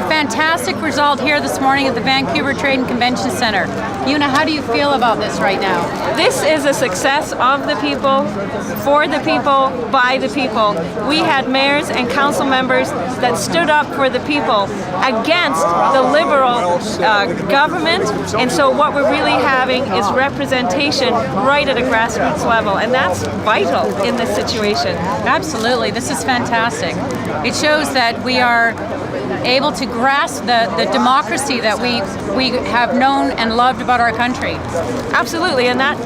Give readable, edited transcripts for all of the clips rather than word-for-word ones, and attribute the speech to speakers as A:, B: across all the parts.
A: a fantastic result here this morning at the Vancouver Trade and Convention Centre. Una, how do you feel about this right now?
B: This is a success of the people, for the people, by the people. We had mayors and council members that stood up for the people against the Liberal government, and so what we're really having is representation right at a grassroots level, and that's vital in this situation.
A: Absolutely, this is fantastic. It shows that we are able to grasp the democracy that we have known and loved about our country.
B: Absolutely, and that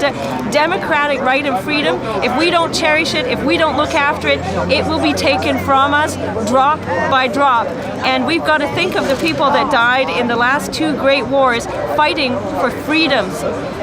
B: democratic right and freedom, if we don't cherish it, if we don't look after it, it will be taken from us drop by drop. And we've got to think of the people that died in the last two great wars fighting for freedoms.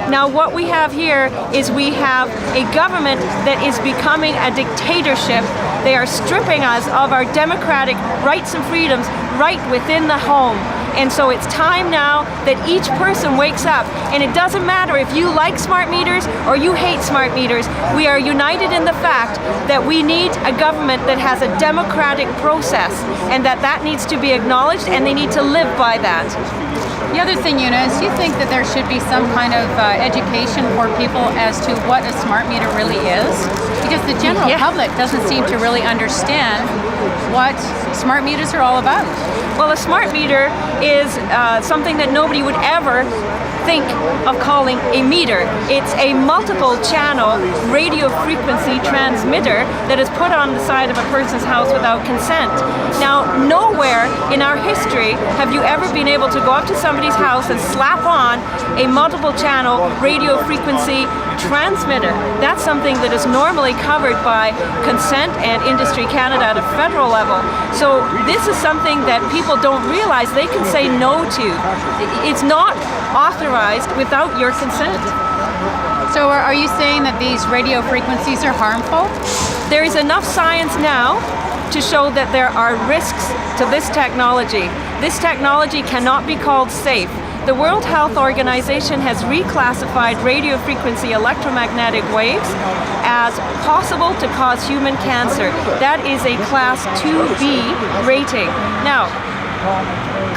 B: Now what we have here is we have a government that is becoming a dictatorship. They are stripping us of our democratic rights and freedoms right within the home. And so it's time now that each person wakes up, and it doesn't matter if you like smart meters or you hate smart meters. We are united in the fact that we need a government that has a democratic process, and that needs to be acknowledged, and they need to live by that.
A: The other thing, Una, is you think that there should be some kind of education for people as to what a smart meter really is? Because the general public doesn't seem to really understand what smart meters are all about.
B: Well, a smart meter is something that nobody would ever think of calling a meter. It's a multiple channel radio frequency transmitter that is put on the side of a person's house without consent. Now, nowhere in our history have you ever been able to go up to somebody's house and slap on a multiple channel radio frequency transmitter. That's something that is normally covered by consent and Industry Canada at a federal level. So this is something that people don't realize they can say no to. It's not authorized without your consent.
A: So are you saying that these radio frequencies are harmful?
B: There is enough science now to show that there are risks to this technology. This technology cannot be called safe. The World Health Organization has reclassified radio frequency electromagnetic waves as possible to cause human cancer. That is a Class 2B rating. Now,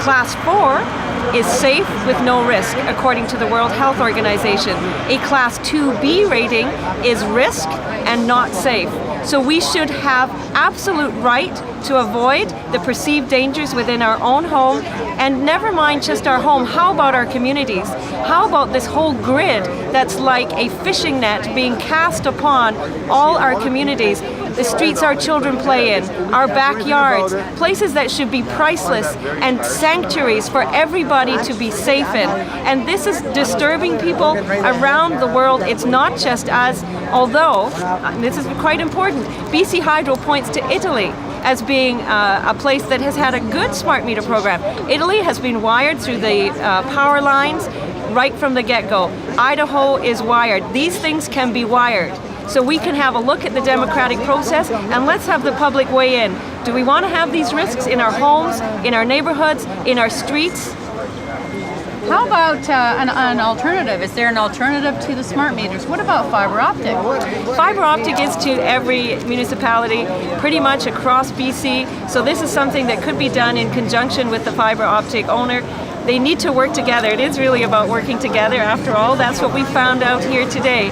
B: Class 4 is safe with no risk, according to the World Health Organization. A Class 2B rating is risk and not safe. So we should have absolute right to avoid the perceived dangers within our own home, and never mind just our home, how about our communities? How about this whole grid that's like a fishing net being cast upon all our communities? The streets our children play in, our backyards, places that should be priceless and sanctuaries for everybody to be safe in. And this is disturbing people around the world. It's not just us, although, this is quite important, BC Hydro points to Italy as being a place that has had a good smart meter program. Italy has been wired through the power lines right from the get-go. Idaho is wired. These things can be wired. So we can have a look at the democratic process, and let's have the public weigh in. Do we want to have these risks in our homes, in our neighborhoods, in our streets?
A: How about an alternative? Is there an alternative to the smart meters? What about fiber optic?
B: Fiber optic is to every municipality pretty much across BC, so this is something that could be done in conjunction with the fiber optic owner. They need to work together. It is really about working together after all. That's what we found out here today.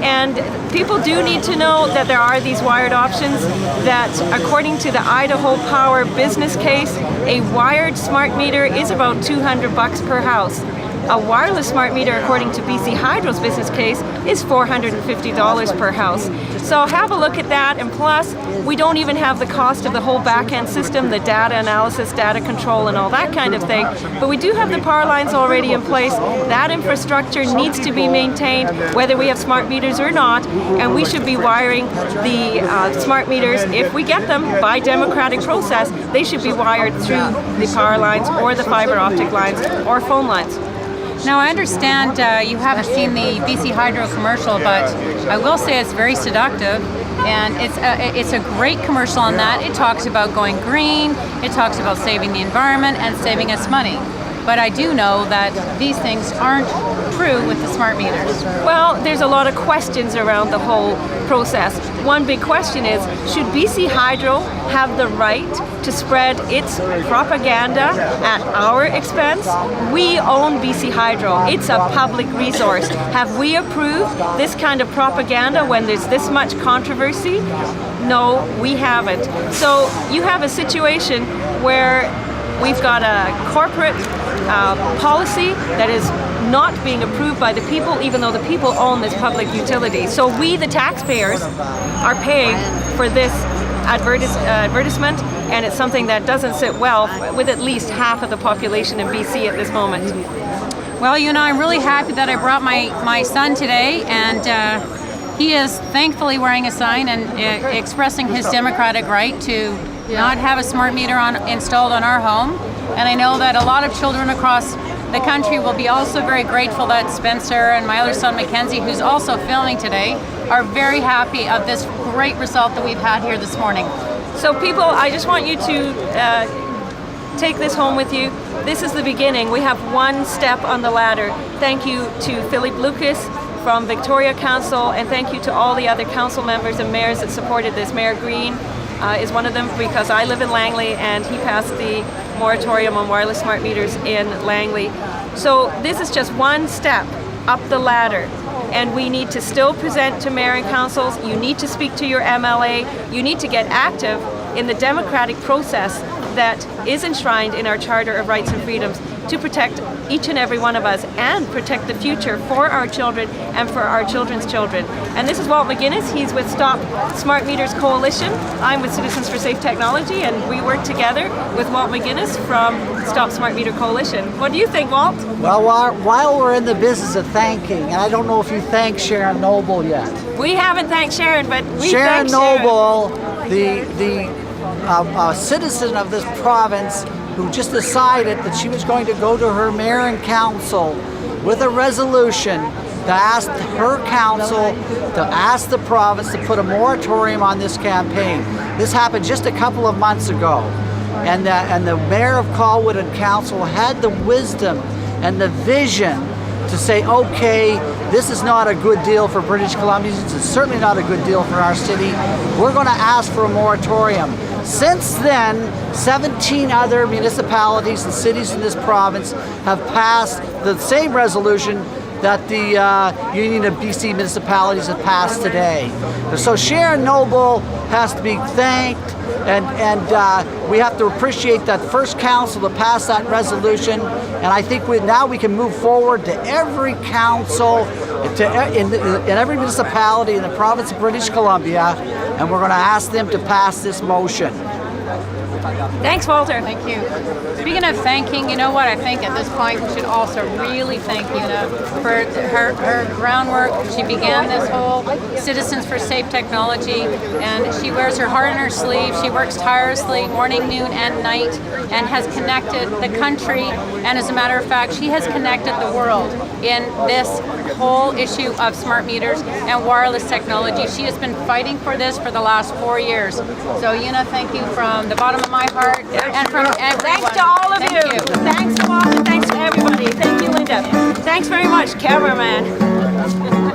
B: And people do need to know that there are these wired options, that according to the Idaho Power business case, a wired smart meter is about $200 per house. A wireless smart meter, according to BC Hydro's business case, is $450 per house. So have a look at that, and plus, we don't even have the cost of the whole back-end system, the data analysis, data control, and all that kind of thing. But we do have the power lines already in place. That infrastructure needs to be maintained, whether we have smart meters or not, and we should be wiring the smart meters, if we get them by democratic process, they should be wired through the power lines or the fiber optic lines or phone lines.
A: Now I understand you haven't seen the BC Hydro commercial, but I will say it's very seductive, and it's a great commercial on that. It talks about going green, it talks about saving the environment and saving us money. but I do know that these things aren't true with the smart meters.
B: Well, there's a lot of questions around the whole process. One big question is, should BC Hydro have the right to spread its propaganda at our expense? We own BC Hydro. It's a public resource. Have we approved this kind of propaganda when there's this much controversy? No, we haven't. So you have a situation where we've got a corporate policy that is not being approved by the people, even though the people own this public utility. So we, the taxpayers, are paying for this advertisement, and it's something that doesn't sit well with at least half of the population in BC at this moment.
A: Well, I'm really happy that I brought my son today, and he is thankfully wearing a sign and expressing his democratic right to not have a smart meter installed on our home. And I know that a lot of children across the country will be also very grateful that Spencer and my other son Mackenzie, who's also filming today, are very happy of this great result that we've had here this morning.
B: So people, I just want you to take this home with you. This is the beginning. We have one step on the ladder. Thank you to Philippe Lucas from Victoria Council, and thank you to all the other council members and mayors that supported this. Mayor Green is one of them, because I live in Langley and he passed the moratorium on wireless smart meters in Langley. So this is just one step up the ladder, and we need to still present to mayor and councils. You need to speak to your MLA. You need to get active in the democratic process that is enshrined in our Charter of Rights and Freedoms to protect each and every one of us and protect the future for our children and for our children's children. And this is Walt McGuinness. He's with Stop Smart Meters Coalition. I'm with Citizens for Safe Technology, and we work together with Walt McGuinness from Stop Smart Meter Coalition. What do you think, Walt?
C: Well, while we're in the business of thanking, and I don't know if you thanked Sharon Noble yet.
B: We haven't thanked Sharon, but we
C: Sharon
B: thank
C: Noble, the citizen of this province, who just decided that she was going to go to her mayor and council with a resolution to ask her council, to ask the province to put a moratorium on this campaign. This happened just a couple of months ago. And the mayor of Colwood and council had the wisdom and the vision to say, okay, this is not a good deal for British Columbians, it's certainly not a good deal for our city. We're going to ask for a moratorium. Since then, 17 other municipalities and cities in this province have passed the same resolution that the Union of BC Municipalities have passed today. So Sharon Noble has to be thanked, and we have to appreciate that first council to pass that resolution. And I think now we can move forward to every council, in every municipality in the province of British Columbia, and we're going to ask them to pass this motion.
B: Thanks, Walter.
A: Thank you. Speaking of thanking, you know what? I think at this point we should also really thank Una for her groundwork. She began this whole Citizens for Safe Technology, and she wears her heart on her sleeve. She works tirelessly morning, noon, and night, and has connected the country. And as a matter of fact, she has connected the world in this whole issue of smart meters and wireless technology. She has been fighting for this for the last 4 years. So, Una, thank you from the bottom of my heart and from everyone.
B: Thanks to all of you. Thanks to Walt, and thanks to everybody. Thank you, Linda. Thanks very much, cameraman.